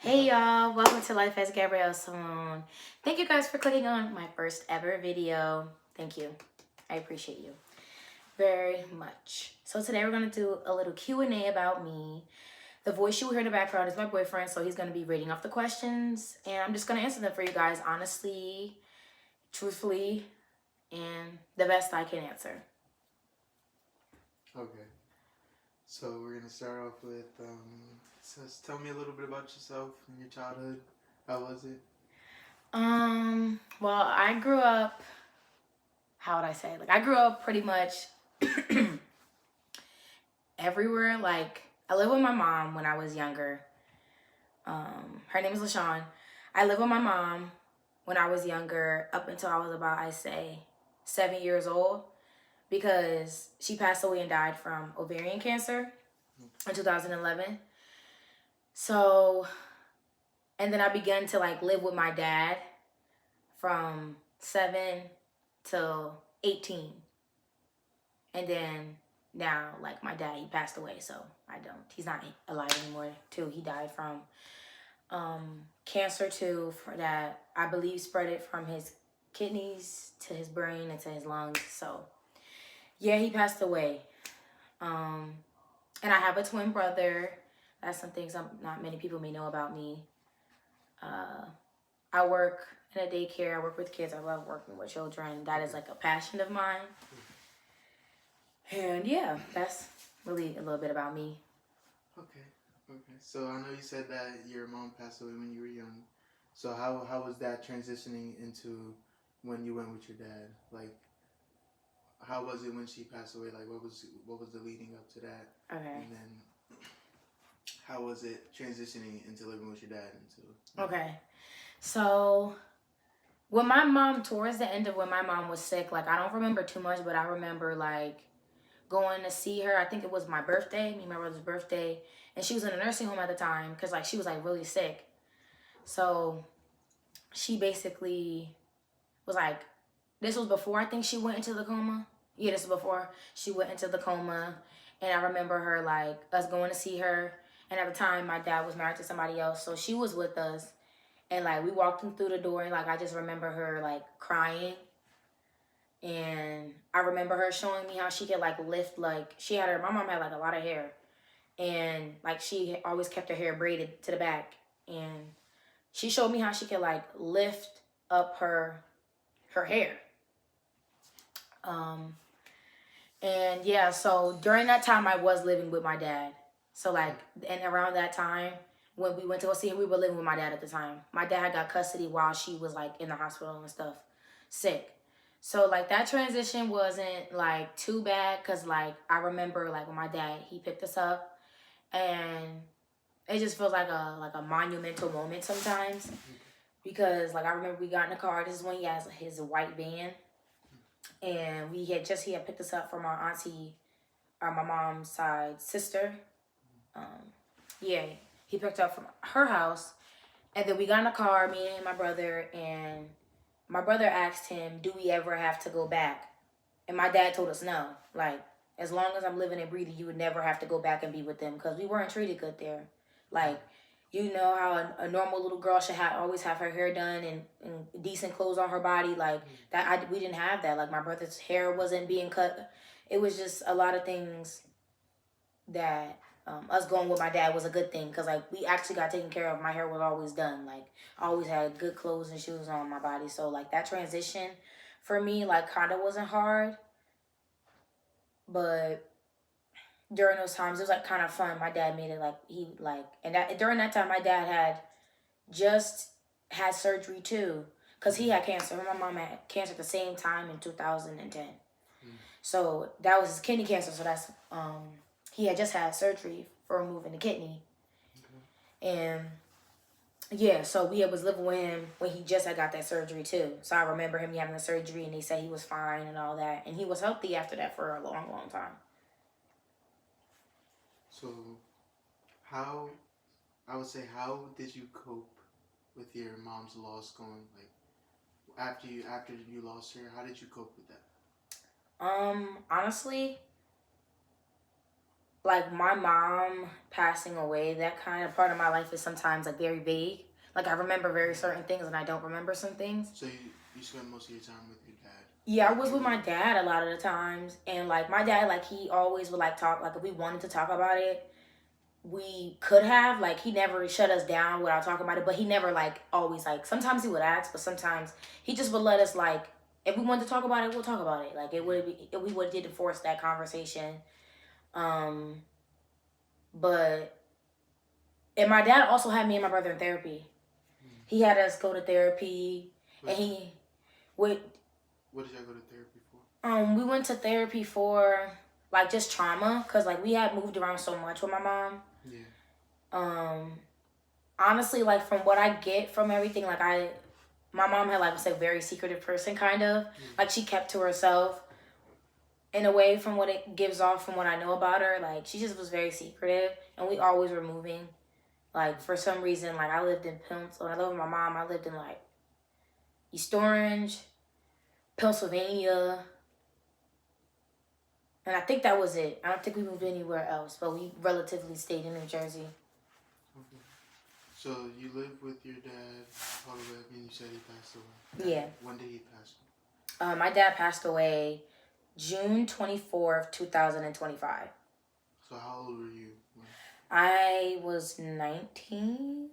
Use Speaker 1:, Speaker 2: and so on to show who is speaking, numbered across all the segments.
Speaker 1: Hey y'all, welcome to Life as Gabrielle Simone. Thank you guys for clicking on my first ever video. Thank you. I appreciate you very much. So today we're going to do a little Q&A about me. The voice you hear in the background is my boyfriend, so he's going to be reading off the questions. And I'm just going to answer them for you guys honestly, truthfully, and the best I can answer.
Speaker 2: Okay. So we're gonna start off with tell me a little bit about yourself and your childhood. How was it?
Speaker 1: Well, I grew up, how would I say? Like, I grew up pretty much everywhere. Like, I lived with my mom when I was younger. Her name is LaShawn. I lived with my mom when I was younger up until I was about, I say, 7 years old, because she passed away and died from ovarian cancer in 2011. So, and then I began to like live with my dad from 7 till 18. And then now, like, my dad, he passed away, so he's not alive anymore too. He died from cancer too, for that I believe spread it from his kidneys to his brain and to his lungs. So yeah, he passed away. And I have a twin brother. That's some things not many people may know about me. I work in a daycare. I work with kids. I love working with children. That is like a passion of mine. And yeah, that's really a little bit about me.
Speaker 2: Okay. Okay. So I know you said that your mom passed away when you were young. So how was that transitioning into when you went with your dad? Like, how was it when she passed away? Like, what was the leading up to that?
Speaker 1: Okay.
Speaker 2: And then how was it transitioning into living with your dad?
Speaker 1: Okay. So when my mom, towards the end of when my mom was sick, like, I don't remember too much, but I remember like going to see her. I think it was my birthday, me and my brother's birthday, and she was in a nursing home at the time because like she was like really sick. So she basically was like, this was before I think she went into the coma. Yeah, this was before she went into the coma. And I remember her, like, us going to see her. And at the time, my dad was married to somebody else. So she was with us. And, like, we walked in through the door. And, like, I just remember her, like, crying. And I remember her showing me how she could, like, lift, like, my mom had, like, a lot of hair. And, like, she always kept her hair braided to the back. And she showed me how she could, like, lift up her hair. And yeah, so during that time I was living with my dad. So like, and around that time when we went to go see her, we were living with my dad at the time. My dad got custody while she was like in the hospital and stuff, sick. So like that transition wasn't like too bad, cause like I remember like when my dad, he picked us up, and it just feels like a monumental moment sometimes, because like I remember we got in the car. This is when he has his white van, and he had picked us up from our auntie, my mom's side sister. Yeah, he picked up from her house, and then we got in a car, me and my brother, and my brother asked him, "Do we ever have to go back?" And my dad told us no. Like, as long as I'm living and breathing, you would never have to go back and be with them, because we weren't treated good there. Like, you know how a normal little girl should always have her hair done and decent clothes on her body. Like that, we didn't have that. Like my brother's hair wasn't being cut. It was just a lot of things that us going with my dad was a good thing, because like we actually got taken care of. My hair was always done. Like I always had good clothes and shoes on my body. So like that transition for me like kind of wasn't hard, but during those times it was like kind of fun. My dad made it like and that during that time my dad had just had surgery too, because he had cancer. My mom had cancer at the same time in 2010. So that was his kidney cancer. So that's he had just had surgery for removing the kidney. And yeah, so we was living with him when he just had got that surgery too. So I remember him having the surgery, and they said he was fine and all that, and he was healthy after that for a long, long time.
Speaker 2: So how I would say, how did you cope with your mom's loss going, like, after you lost her? How did you cope with that?
Speaker 1: Honestly, like my mom passing away, that kind of part of my life is sometimes like very vague. Like I remember very certain things and I don't remember some things.
Speaker 2: So you spend most of your time with your dad?
Speaker 1: Yeah, I was with my dad a lot of the times, and like my dad, like he always would like talk. Like if we wanted to talk about it, we could have. Like he never shut us down without talking about it, but he never like always like. Sometimes he would ask, but sometimes he just would let us like. If we wanted to talk about it, we'll talk about it. Like it would be, we would did to force that conversation. Um, but and my dad also had me and my brother in therapy. He had us go to therapy, and he would.
Speaker 2: What did y'all go to therapy for?
Speaker 1: We went to therapy for like just trauma, cause like we had moved around so much with my mom.
Speaker 2: Yeah.
Speaker 1: Honestly, like from what I get from everything, like my mom had like was a very secretive person, kind of. Like she kept to herself. In a way, from what it gives off, from what I know about her, like she just was very secretive, and we always were moving. Like for some reason, like I lived in When I lived with my mom, I lived in like East Orange, Pennsylvania, and I think that was it. I don't think we moved anywhere else, but we relatively stayed in New Jersey.
Speaker 2: Okay. So you lived with your dad all the way up, and you said he passed away.
Speaker 1: Yeah.
Speaker 2: When did he pass away?
Speaker 1: My dad passed away June 24th, 2025.
Speaker 2: So how old were you?
Speaker 1: I was 19.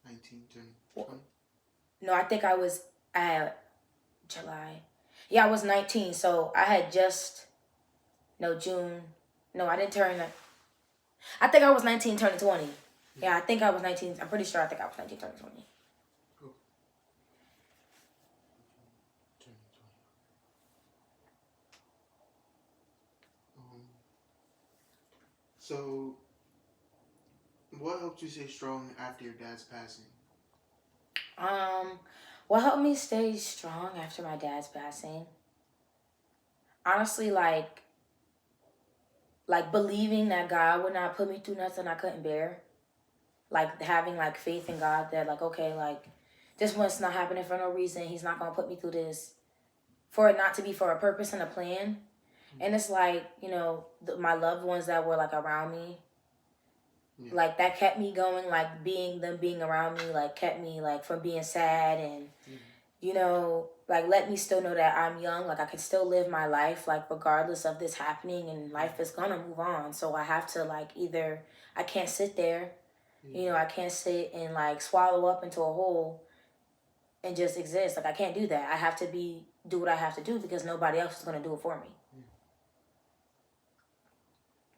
Speaker 2: 19, 20?
Speaker 1: No, I think I was at July. Yeah, I was 19. So I had just, no, June. No, I didn't turn, I think I was 19 turning 20. Yeah, I think I was 19. I'm pretty sure I think I was 19 turning 20.
Speaker 2: Cool. So, what helped you stay strong after your dad's passing?
Speaker 1: What helped me stay strong after my dad's passing? Honestly, like believing that God would not put me through nothing I couldn't bear. Like having like faith in God that like, okay, like this one's not happening for no reason. He's not gonna put me through this for it not to be for a purpose and a plan. And it's like, you know, my loved ones that were like around me, like that kept me going, like being around me, like kept me like from being sad and, you know, like let me still know that I'm young, like I can still live my life, like regardless of this happening, and life is gonna move on. So I have to like either, I can't sit there, you know, I can't sit and like swallow up into a hole and just exist. Like I can't do that. I have to do what I have to do because nobody else is gonna do it for me.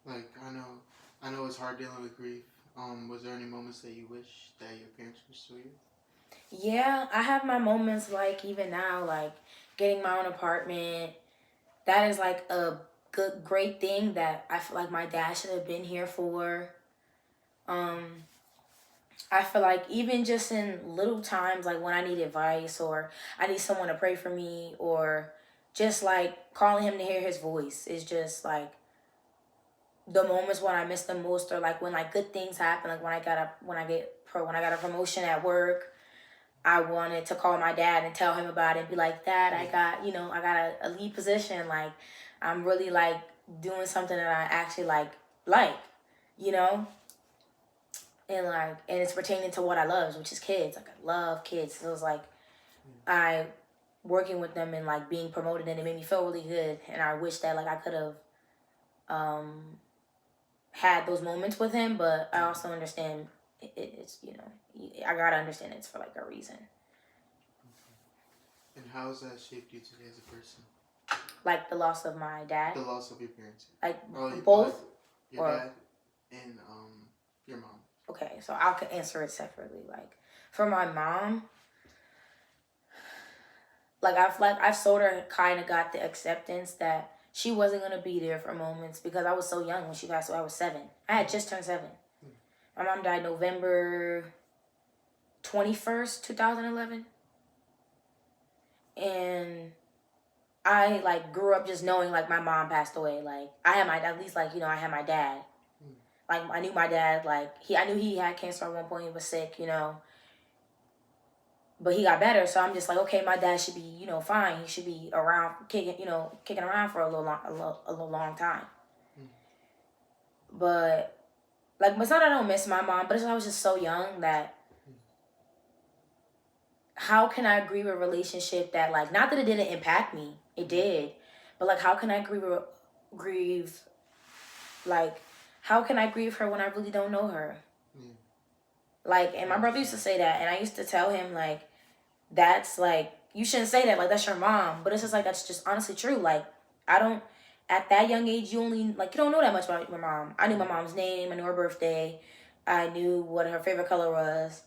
Speaker 2: Like I know it's hard dealing with grief. Was there any moments that you wish that your parents were still here?
Speaker 1: Yeah, I have my moments like even now, like getting my own apartment. That is like a great thing that I feel like my dad should have been here for. I feel like even just in little times, like when I need advice or I need someone to pray for me, or just like calling him to hear his voice is just like the moments when I miss the most, or like when like good things happen, like when I got a promotion at work. I wanted to call my dad and tell him about it and be like, Dad, I got a lead position. Like, I'm really like doing something that I actually like, you know? And like, and it's pertaining to what I love, which is kids. Like, I love kids. So it was like, I working with them and like being promoted, and it made me feel really good. And I wish that like I could have had those moments with him, but I also understand it's, you know, I gotta understand it's for like a reason.
Speaker 2: And how has that shaped you today as a person?
Speaker 1: Like the loss of my dad?
Speaker 2: The loss of your parents.
Speaker 1: Like both?
Speaker 2: Your dad and your mom.
Speaker 1: Okay, so I could answer it separately. Like for my mom, I've sort of kind of got the acceptance that she wasn't gonna be there for moments because I was so young when she passed away. I was 7. I had just turned 7. My mom died November 21st, 2011. And I like grew up just knowing like my mom passed away. Like I had at least like, you know, I had my dad. Like I knew my dad, like I knew he had cancer at one point. He was sick, you know, but he got better. So I'm just like, okay, my dad should be, you know, fine. He should be around kicking around for a little long time. But like, it's not that I don't miss my mom, but it's, I was just so young that how can I grieve a relationship that, like, not that it didn't impact me, it did, but like, how can I grieve like, how can I grieve her when I really don't know her?
Speaker 2: Yeah.
Speaker 1: Like, and my brother used to say that, and I used to tell him, like, that's like, you shouldn't say that, like, that's your mom. But it's just like, that's just honestly true. Like, I don't, at that young age, you only, like, you don't know that much about your mom. I knew my mom's name, I knew her birthday, I knew what her favorite color was,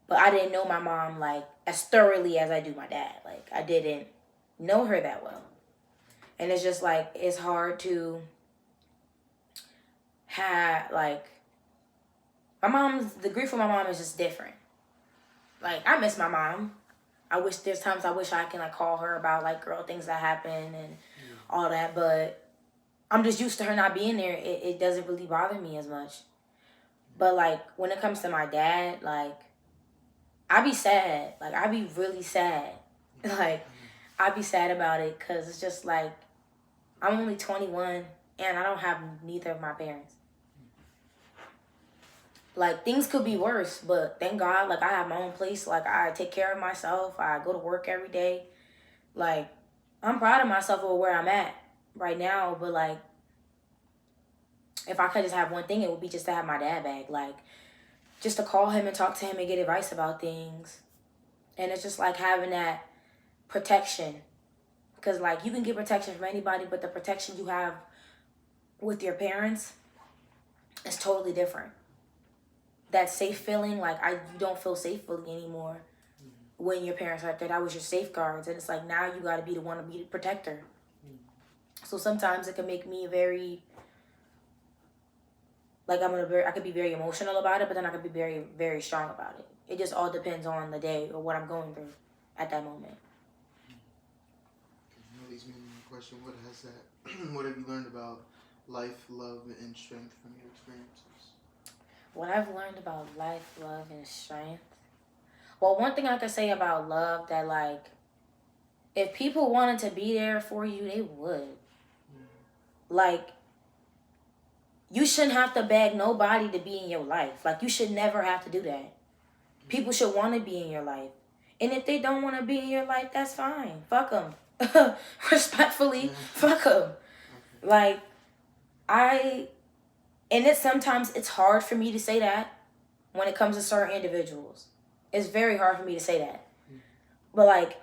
Speaker 1: but I didn't know my mom, like, as thoroughly as I do my dad. Like, I didn't know her that well. And it's just like, it's hard to have, like, the grief for my mom is just different. Like, I miss my mom. I wish there's times I wish I can, like, call her about, like, girl, things that happen and all that, but I'm just used to her not being there. It doesn't really bother me as much. But, like, when it comes to my dad, like, I be sad. Like, I be really sad. Like, I be sad about it because it's just, like, I'm only 21 and I don't have neither of my parents. Like, things could be worse, but thank God, like, I have my own place. Like, I take care of myself. I go to work every day. Like, I'm proud of myself for where I'm at right now, but, like, if I could just have one thing, it would be just to have my dad back. Like, just to call him and talk to him and get advice about things. And it's just, like, having that protection. Because, like, you can get protection from anybody, but the protection you have with your parents is totally different. That safe feeling, like, you don't feel safe feeling anymore when your parents are there. That was your safeguards, and it's like, now you got to be the one to be the protector. So sometimes it can make me very, like, I could be very emotional about it, but then I could be very, very strong about it. It just all depends on the day or what I'm going through at that moment.
Speaker 2: That leads me to my question: what have you learned about life, love, and strength from your experiences?
Speaker 1: What I've learned about life, love, and strength. Well, one thing I could say about love, that, like, if people wanted to be there for you, they would. Like, you shouldn't have to beg nobody to be in your life. Like, you should never have to do that. People should want to be in your life. And if they don't want to be in your life, that's fine. Fuck them. Respectfully, fuck them. Like, and sometimes it's hard for me to say that when it comes to certain individuals. It's very hard for me to say that. But, like,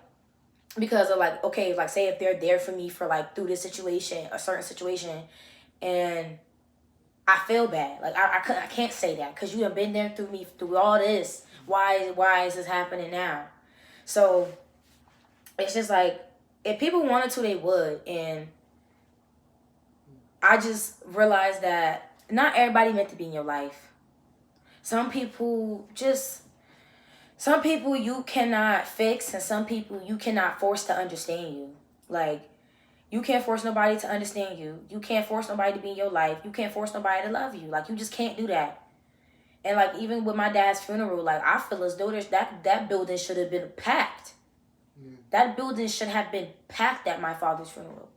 Speaker 1: because of, like, okay, like, say if they're there for me for, like, through this situation, a certain situation, and I feel bad. Like, I can't say that because you have been there through me, through all this. Why is this happening now? So, it's just like, if people wanted to, they would. And I just realized that not everybody meant to be in your life. Some people you cannot fix, and some people you cannot force to understand you. Like, you can't force nobody to understand you. You can't force nobody to be in your life. You can't force nobody to love you. Like, you just can't do that. And, like, even with my dad's funeral, like, I feel as though that building should have been packed. That building should have been packed at my father's funeral.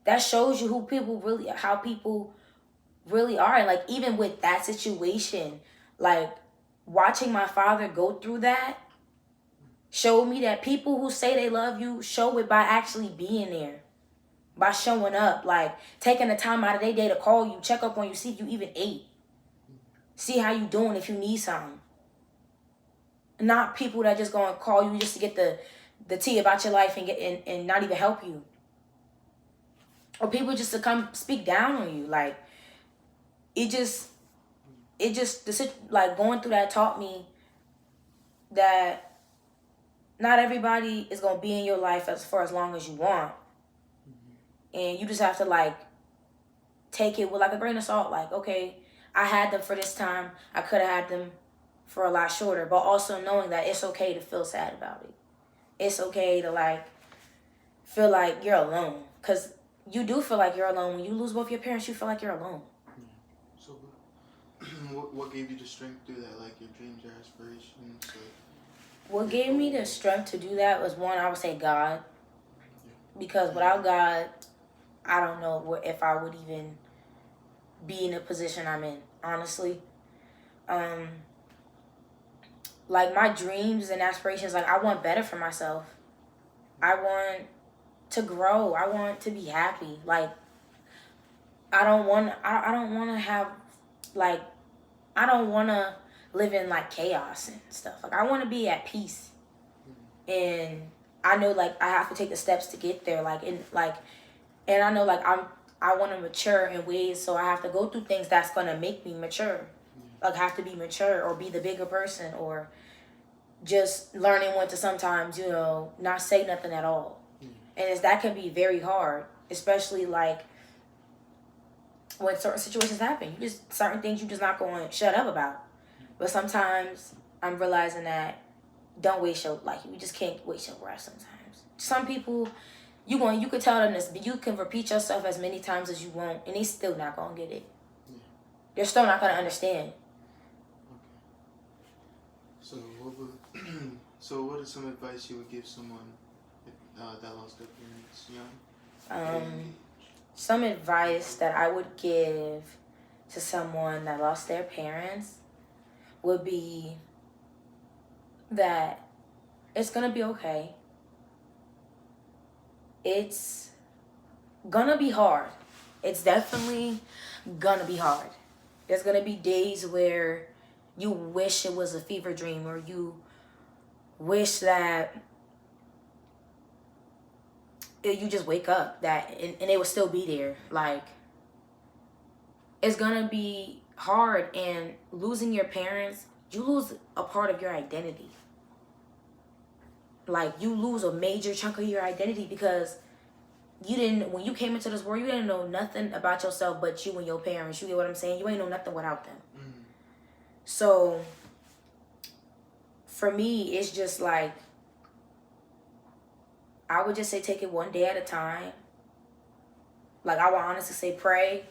Speaker 1: That shows you how people really are. And, like, even with that situation, like, watching my father go through that showed me that people who say they love you show it by actually being there, by showing up, like, taking the time out of their day to call you, check up on you, see if you even ate, see how you doing, if you need something. Not people that just gonna call you just to get the tea about your life and not even help you, or people just to come speak down on you. Like, like, going through that taught me that not everybody is gonna be in your life for as long as you want. And you just have to, like, take it with, like, a grain of salt. Like, okay, I had them for this time. I could have had them for a lot shorter. But also knowing that it's okay to feel sad about it. It's okay to, like, feel like you're alone. Because you do feel like you're alone. When you lose both your parents, you feel like you're alone.
Speaker 2: So, what gave you the strength to do that? Like, your dreams, your aspirations?
Speaker 1: What gave me the strength to do that was, one, I would say God. Because without God, I don't know if I would even be in the position I'm in, honestly. Like, my dreams and aspirations, like, I want better for myself. I want to grow. I want to be happy. Like, I don't want to have, like, I don't want to live in, like, chaos and stuff. Like, I want to be at peace. And I know, like, I have to take the steps to get there. Like, and I know, like, I want to mature in ways, so I have to go through things that's going to make me mature. Like, have to be mature or be the bigger person, or just learning when to sometimes, you know, not say nothing at all. And that can be very hard, especially, like, when certain situations happen. Certain things you just not going to shut up about. But sometimes I'm realizing that don't waste your, like, you just can't waste your breath sometimes. Some people, you could tell them this, but you can repeat yourself as many times as you want, and they still not going to get it. They're still not going to understand.
Speaker 2: So what is some advice you would give someone that lost their parents young?
Speaker 1: Some advice that I would give to someone that lost their parents would be that it's gonna be okay. It's gonna be hard. It's definitely gonna be hard. There's gonna be days where you wish it was a fever dream, or you wish that you just wake up and it will still be there. Like, it's gonna be hard, and losing your parents, you lose a part of your identity. Like, you lose a major chunk of your identity, because when you came into this world, you didn't know nothing about yourself but you and your parents. You get what I'm saying? You ain't know nothing without them. So for me, it's just like, I would just say take it one day at a time. Like, I would honestly say pray.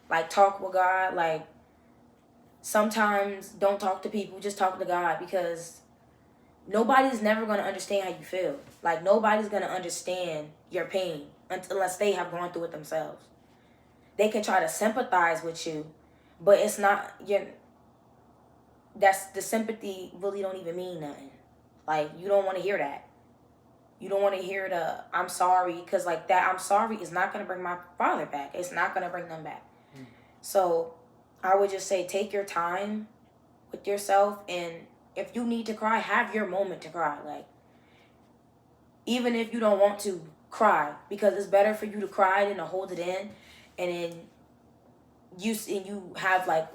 Speaker 1: Like, talk with God. Like, sometimes don't talk to people, just talk to God, because nobody's never going to understand how you feel. Like, nobody's going to understand your pain unless they have gone through it themselves. They can try to sympathize with you, but it's not that's the sympathy really don't even mean nothing. Like, you don't want to hear that. You don't want to hear the I'm sorry, because, like, that I'm sorry is not going to bring my father back. It's not going to bring them back. So I would just say take your time with yourself, and if you need to cry, have your moment to cry. Like, even if you don't want to, cry, because it's better for you to cry than to hold it in, and then you have, like,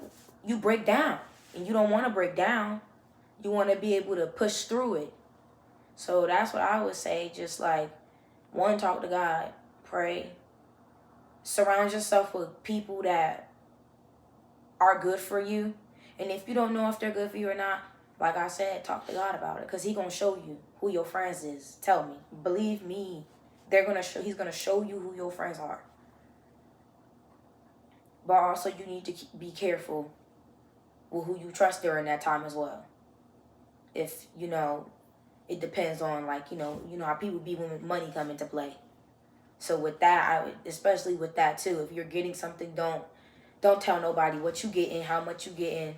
Speaker 1: you break down, and you don't want to break down. You want to be able to push through it. So that's what I would say. Just, like, one, talk to God, pray, surround yourself with people that are good for you. And if you don't know if they're good for you or not, like I said, talk to God about it, because He's going to show you who your friends is. Tell me. Believe me, He's going to show you who your friends are. But also, you need to be careful with who you trust during that time as well. If, it depends on, like, how people be when money come into play. So with that, I would, especially with that too, if you're getting something, don't tell nobody what you getting, how much you getting,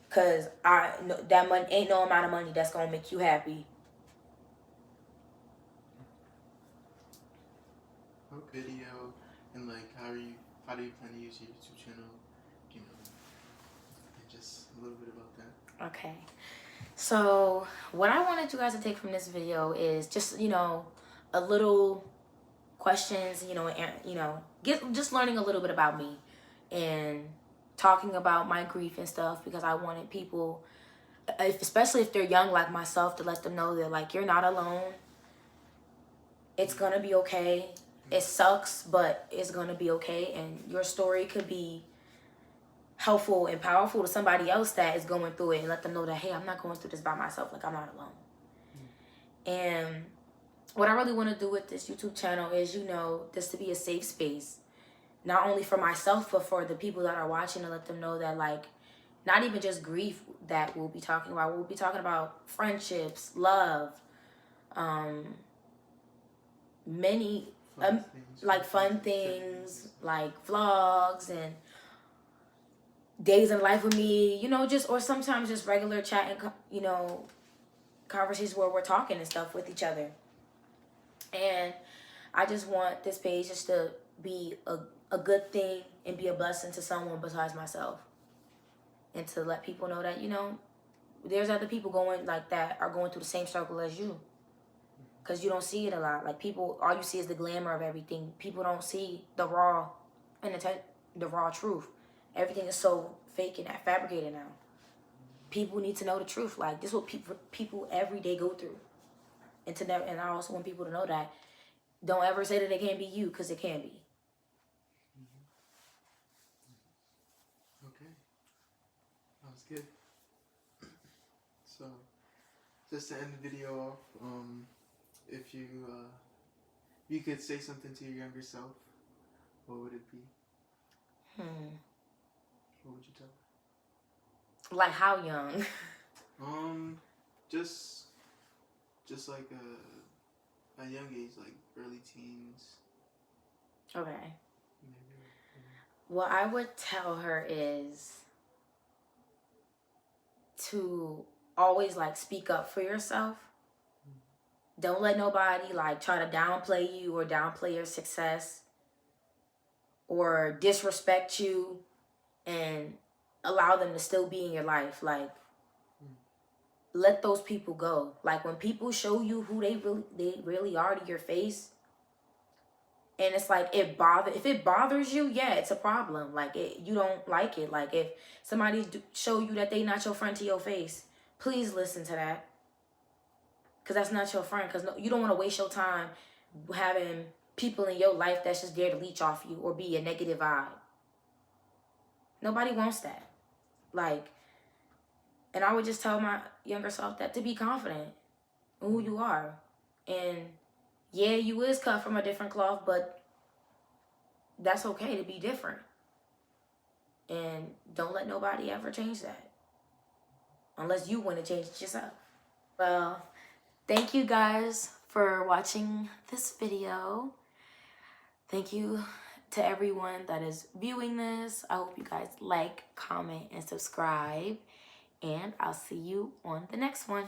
Speaker 1: because that money ain't no amount of money that's gonna make you happy.
Speaker 2: What video, and, like, how do you plan to use your YouTube channel, and just a little bit about that?
Speaker 1: Okay, so what I wanted you guys to take from this video is just a little questions, just learning a little bit about me and talking about my grief and stuff, because I wanted people, especially if they're young like myself, to let them know that, like, you're not alone. It's gonna be okay. It sucks, but it's gonna be okay, and your story could be helpful and powerful to somebody else that is going through it, and let them know that, hey, I'm not going through this by myself. Like, I'm not alone. And what I really want to do with this YouTube channel is, this to be a safe space, not only for myself, but for the people that are watching, to let them know that, like, not even just grief that we'll be talking about. We'll be talking about friendships, love, many
Speaker 2: Fun things.
Speaker 1: like fun things, like vlogs and days in life with me, you know, just, or sometimes just regular chat and, you know, conversations where we're talking and stuff with each other. And I just want this page just to be a good thing and be a blessing to someone besides myself. And to let people know that, you know, there's other people going like that are going through the same struggle as you. Because you don't see it a lot. Like, people, all you see is the glamour of everything. People don't see the raw and the raw truth. Everything is so fake and fabricated now. People need to know the truth. Like, this is what people every day go through. And I also want people to know that don't ever say that it can't be you, because it can be.
Speaker 2: Okay, that was good. So, just to end the video off, if you could say something to your younger self, what would it be? What would you tell her?
Speaker 1: Like, how young?
Speaker 2: Just like a young age, like early teens.
Speaker 1: Okay.
Speaker 2: Maybe.
Speaker 1: What I would tell her is to always, like, speak up for yourself. Don't let nobody, like, try to downplay you or downplay your success or disrespect you and allow them to still be in your life. Like, let those people go. Like, when people show you who they really are to your face, and it's like, if it bothers you, yeah, it's a problem. Like, you don't like it. Like, if somebody show you that they not your friend to your face, please listen to that. Because that's not your friend. Because you don't want to waste your time having people in your life that's just there to leech off you or be a negative vibe. Nobody wants that. Like, and I would just tell my younger self that, to be confident in who you are. And yeah, you is cut from a different cloth, but that's okay to be different. And don't let nobody ever change that. Unless you want to change it yourself. Well, thank you guys for watching this video. Thank you to everyone that is viewing this. I hope you guys like, comment, and subscribe. And I'll see you on the next one.